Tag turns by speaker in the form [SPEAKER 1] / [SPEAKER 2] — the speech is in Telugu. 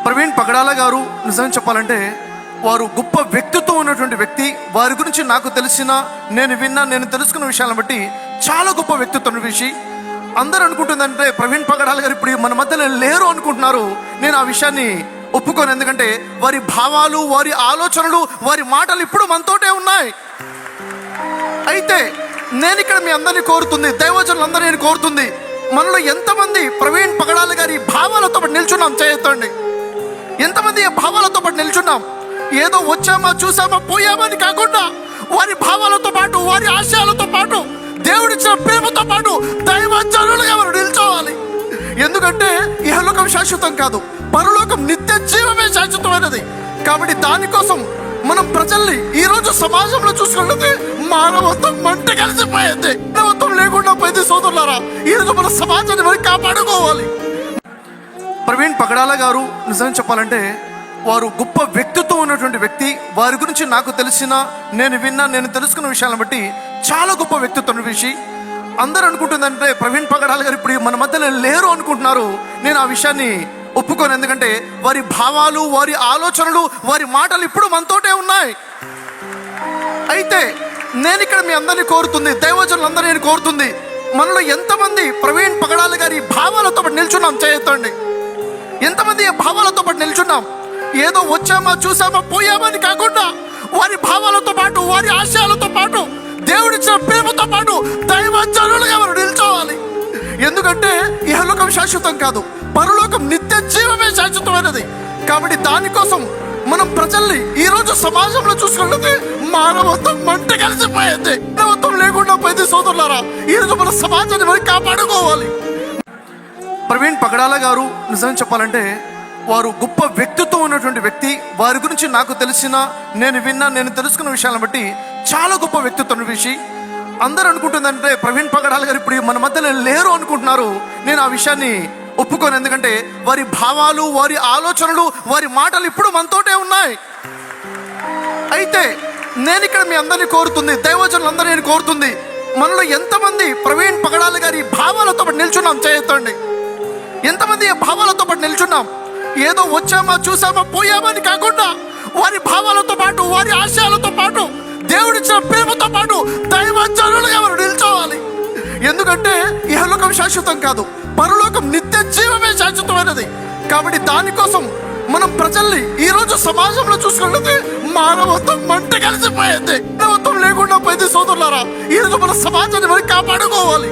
[SPEAKER 1] ప్రవీణ్ పగడాల గారు నిజంగా చెప్పాలంటే వారు గొప్ప వ్యక్తిత్వం ఉన్నటువంటి వ్యక్తి. వారి గురించి నాకు తెలిసిన, నేను తెలుసుకున్న విషయాలను బట్టి చాలా గొప్ప వ్యక్తిత్వం విషయం. అందరూ అనుకుంటుందంటే ప్రవీణ్ పగడాల గారు ఇప్పుడు మన మధ్యలో లేరు అనుకుంటున్నారు. నేను ఆ విషయాన్ని ఒప్పుకోను. ఎందుకంటే వారి భావాలు, వారి ఆలోచనలు, వారి మాటలు ఇప్పుడు మనతోటే ఉన్నాయి. అయితే నేను ఇక్కడ మీ అందరినీ కోరుతుంది, దైవజనులందరూ నేను కోరుతుంది, మనలో ఎంతమంది ప్రవీణ్ పగడాల గారి భావాలతో పాటు నిల్చున్నాం? చేయొద్దండి. ఎంతమంది ఈ భావాలతో పాటు నిల్చున్నాం? ఏదో వచ్చామా, చూసామా, పోయామని కాకుండా వారి భావాలతో పాటు, వారి ఆశయాలతో పాటు, దేవుడిచ్చిన ప్రేమతో పాటు దైవజనులుగా మనం నిల్చోవాలి. ఎందుకంటే ఇహలోకం శాశ్వతం కాదు, పరలోకం నిత్య జీవమే శాశ్వతమైనది. కాబట్టి దానికోసం మనం ప్రజల్ని ఈరోజు సమాజంలో చూసుకుంటే మానవత్వం మంట కలిసిపోయింది. మానవత్వం లేకుండా పోయింది. సోదరులారా, ఈరోజు మన సమాజాన్ని మనం కాపాడుకోవాలి. ప్రవీణ్ పగడాల గారు నిజంగా చెప్పాలంటే వారు గొప్ప వ్యక్తిత్వం ఉన్నటువంటి వ్యక్తి. వారి గురించి నాకు తెలిసిన, నేను తెలుసుకున్న విషయాలను బట్టి చాలా గొప్ప వ్యక్తిత్వం విషయం. అందరూ అనుకుంటుందంటే ప్రవీణ్ పగడాల గారు ఇప్పుడు మన మధ్యలో లేరు అనుకుంటున్నారు. నేను ఆ విషయాన్ని ఒప్పుకోను. ఎందుకంటే వారి భావాలు, వారి ఆలోచనలు, వారి మాటలు ఇప్పుడు మనతోటే ఉన్నాయి. అయితే నేను ఇక్కడ మీ అందరినీ కోరుతుంది, దైవజనులందరూ నేను కోరుతుంది, మనలో ఎంతమంది ప్రవీణ్ పగడాల గారి భావాలతో పాటు నిల్చున్నాం? చేయొద్దండి. ఎంతమంది ఈ భావాలతో పాటు నిల్చున్నాం? ఏదో వచ్చామా, చూసామా, పోయామని కాకుండా వారి భావాలతో పాటు, వారి ఆశయాలతో పాటు, దేవుడిచ్చిన ప్రేమతో పాటు దైవజనులుగా మనం నిల్చోవాలి. ఎందుకంటే ఇహలోకం శాశ్వతం కాదు, పరలోకం నిత్య జీవమే శాశ్వతమైనది. కాబట్టి దానికోసం మనం ప్రజల్ని ఈరోజు సమాజంలో చూసుకుంటే మానవత్వం మంట కలిసిపోయింది. మానవత్వం లేకుండా పోయింది. సోదరులారా, ఈరోజు మన సమాజాన్ని మనం కాపాడుకోవాలి. ప్రవీణ్ పగడాల గారు నిజంగా చెప్పాలంటే వారు గొప్ప వ్యక్తిత్వం ఉన్నటువంటి వ్యక్తి. వారి గురించి నాకు తెలిసిన, నేను తెలుసుకున్న విషయాలను బట్టి చాలా గొప్ప వ్యక్తిత్వం విషయం. అందరూ అనుకుంటుందంటే ప్రవీణ్ పగడాల గారు ఇప్పుడు మన మధ్యలో లేరు అనుకుంటున్నారు. నేను ఆ విషయాన్ని ఒప్పుకోను. ఎందుకంటే వారి భావాలు, వారి ఆలోచనలు, వారి మాటలు ఇప్పుడు మనతోటే ఉన్నాయి. అయితే నేను ఇక్కడ మీ అందరినీ కోరుతుంది, దైవజనులందరూ నేను కోరుతుంది, మనలో ఎంతమంది ప్రవీణ్ పగడాల గారి భావాలతో పాటు నిల్చున్నాం? చేయొద్దండి. ఎంతమంది ఈ భావాలతో పాటు నిల్చున్నాం? ఏదో వచ్చామా, చూసామా, పోయామని కాకుండా వారి భావాలతో పాటు, వారి ఆశయాలతో పాటు, దేవుడిచ్చిన ప్రేమతో పాటు దైవజనులుగా మనం నిల్చోవాలి. ఎందుకంటే ఇహలోకం శాశ్వతం కాదు, పరలోకం నిత్య జీవమే శాశ్వతమైనది. కాబట్టి దానికోసం మనం ప్రజల్ని ఈరోజు సమాజంలో చూసుకుంటే మానవత్వం మంట కలిసిపోయింది. మానవత్వం లేకుండా పోయింది. సోదరులారా, ఈరోజు మన సమాజాన్ని మనం కాపాడుకోవాలి.